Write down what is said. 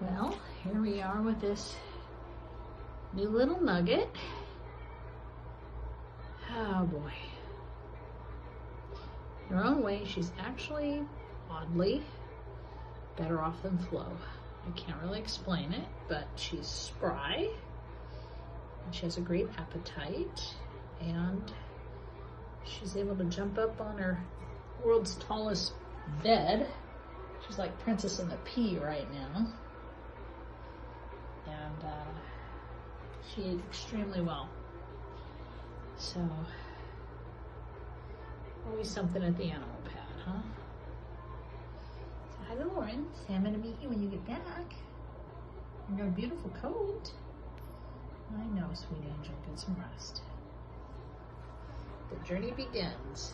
Well, here we are with this new little nugget. Oh boy. In her own way, she's actually oddly better off than Flo. I can't really explain it, but she's spry, and she has a great appetite, and she's able to jump up on her world's tallest bed. She's like Princess and the Pea right now. And she ate extremely well. So, always something at the animal pad, huh? So, hi to Lauren. Say I'm going to meet you when you get back. In your beautiful coat. I know, sweet angel. Get some rest. The journey begins.